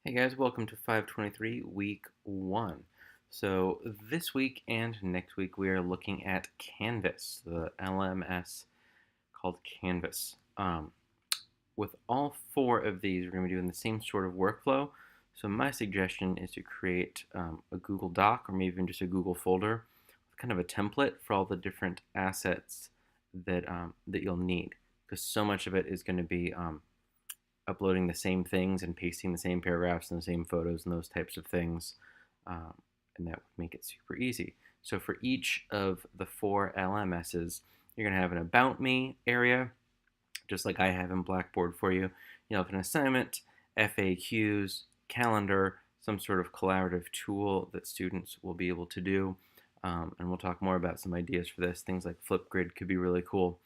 Hey guys, welcome to 523 week 1. So this week and next week we are looking at Canvas, the LMS called Canvas. With all four of these, we're going to be doing the same sort of workflow. So my suggestion is to create a Google Doc or maybe even just a Google folder with kind of a template for all the different assets that you'll need, because so much of it is going to be uploading the same things and pasting the same paragraphs and the same photos and those types of things. Um, and that would make it super easy. So for each of the four LMSs, you're going to have an About Me area, just like I have in Blackboard for you. You'll have an assignment, FAQs, calendar, some sort of collaborative tool that students will be able to do. And we'll talk more about some ideas for this. Things like Flipgrid could be really cool.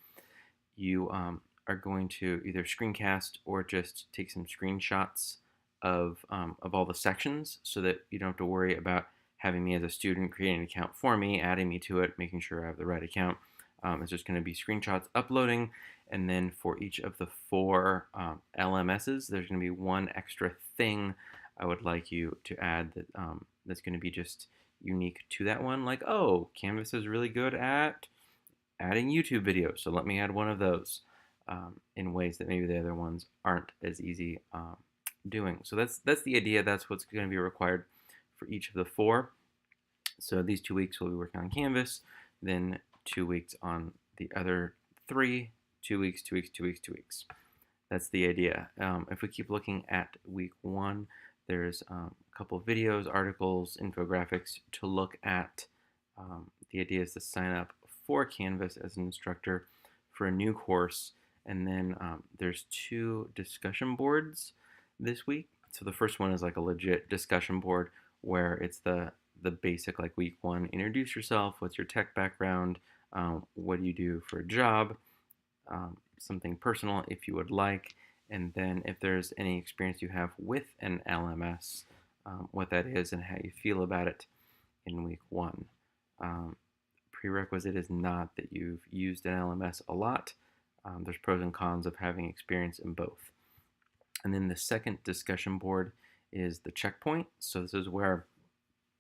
You are going to either screencast or just take some screenshots of all the sections so that you don't have to worry about having me as a student create an account for me, adding me to it, making sure I have the right account. It's just going to be screenshots uploading, and then for each of the four LMSs, there's going to be one extra thing I would like you to add that's going to be just unique to that one. Like, oh, Canvas is really good at adding YouTube videos, so let me add one of those in ways that maybe the other ones aren't as easy doing. So that's the idea. That's what's going to be required for each of the four. So these 2 weeks we'll be working on Canvas, then 2 weeks on the other three, 2 weeks, 2 weeks, 2 weeks, 2 weeks. That's the idea. If we keep looking at week 1, there's a couple of videos, articles, infographics to look at. The idea is to sign up for Canvas as an instructor for a new course. And then there's 2 discussion boards this week. So the first one is like a legit discussion board where it's the basic, like week 1, introduce yourself, what's your tech background, what do you do for a job, something personal if you would like, and then if there's any experience you have with an LMS, what that is and how you feel about it in week 1. Prerequisite is not that you've used an LMS a lot. There's pros and cons of having experience in both. And then the second discussion board is the checkpoint. So this is where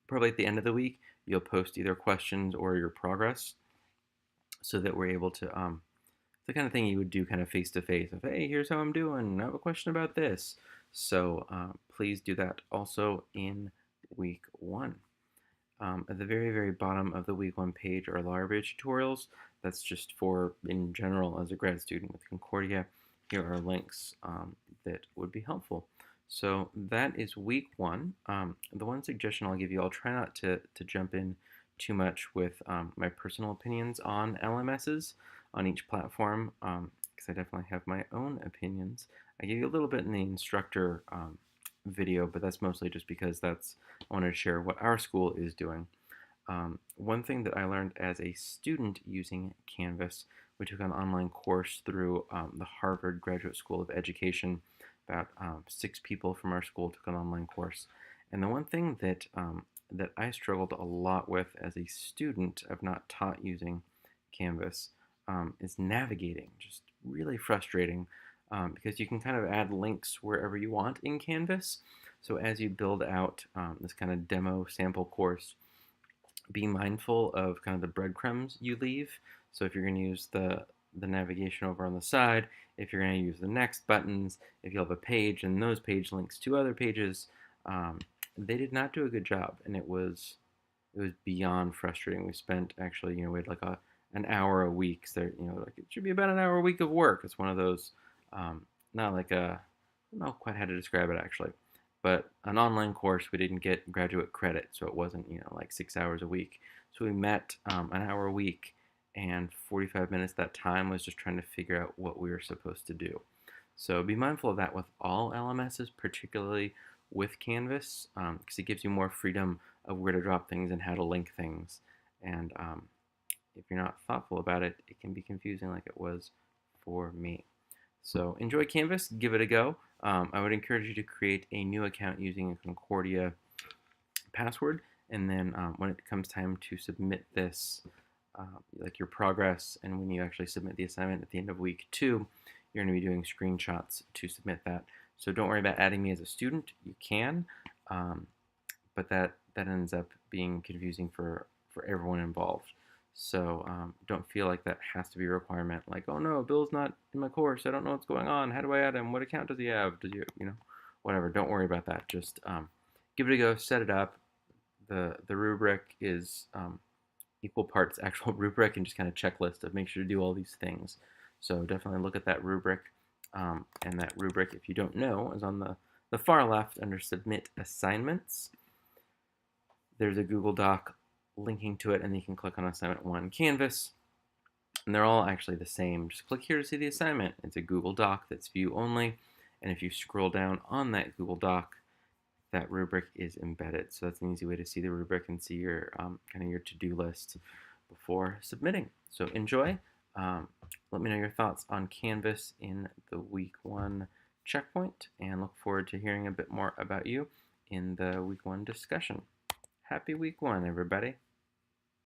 probably at the end of the week you'll post either questions or your progress, so that we're able to the kind of thing you would do kind of face to face of, hey, here's how I'm doing, I have a question about this. So please do that also in week 1. At the very, very bottom of the week 1 page are library tutorials. That's just for, in general, as a grad student with Concordia. Here are links that would be helpful. So that is week 1. The one suggestion I'll give you, I'll try not to jump in too much with my personal opinions on LMSs on each platform, because I definitely have my own opinions. I gave you a little bit in the instructor video, but that's mostly just because I wanted to share what our school is doing. One thing that I learned as a student using Canvas, we took an online course through the Harvard Graduate School of Education. About 6 people from our school took an online course. And the one thing that I struggled a lot with as a student of not taught using Canvas is navigating. Just really frustrating, because you can kind of add links wherever you want in Canvas. So as you build out this kind of demo sample course, be mindful of kind of the breadcrumbs you leave. So if you're going to use the navigation over on the side, if you're going to use the next buttons, if you have a page and those page links to other pages, they did not do a good job, and it was beyond frustrating. We spent actually, we had like an hour a week. So, like it should be about an hour a week of work. It's one of those, not like I don't know quite how to describe it actually, but an online course. We didn't get graduate credit, so it wasn't, like 6 hours a week. So we met an hour a week, and 45 minutes of that time was just trying to figure out what we were supposed to do. So be mindful of that with all LMSs, particularly with Canvas, because it gives you more freedom of where to drop things and how to link things. And if you're not thoughtful about it, it can be confusing like it was for me. So enjoy Canvas, give it a go. I would encourage you to create a new account using a Concordia password, and then when it comes time to submit this, like your progress, and when you actually submit the assignment at the end of week 2, you're going to be doing screenshots to submit that. So don't worry about adding me as a student. You can, um, but that ends up being confusing for everyone involved. So don't feel like that has to be a requirement. Like, oh no, Bill's not in my course. I don't know what's going on. How do I add him? What account does he have? Does you know, whatever. Don't worry about that. Just give it a go. Set it up. The rubric is equal parts actual rubric and just kind of checklist of make sure to do all these things. So definitely look at that rubric. And that rubric, if you don't know, is on the far left under Submit Assignments. There's a Google Doc linking to it, and you can click on Assignment 1 Canvas. And they're all actually the same. Just click here to see the assignment. It's a Google Doc that's view only. And if you scroll down on that Google Doc, that rubric is embedded. So that's an easy way to see the rubric and see your kind of your to-do list before submitting. So enjoy. Let me know your thoughts on Canvas in the week 1 checkpoint, and look forward to hearing a bit more about you in the week 1 discussion. Happy week 1, everybody.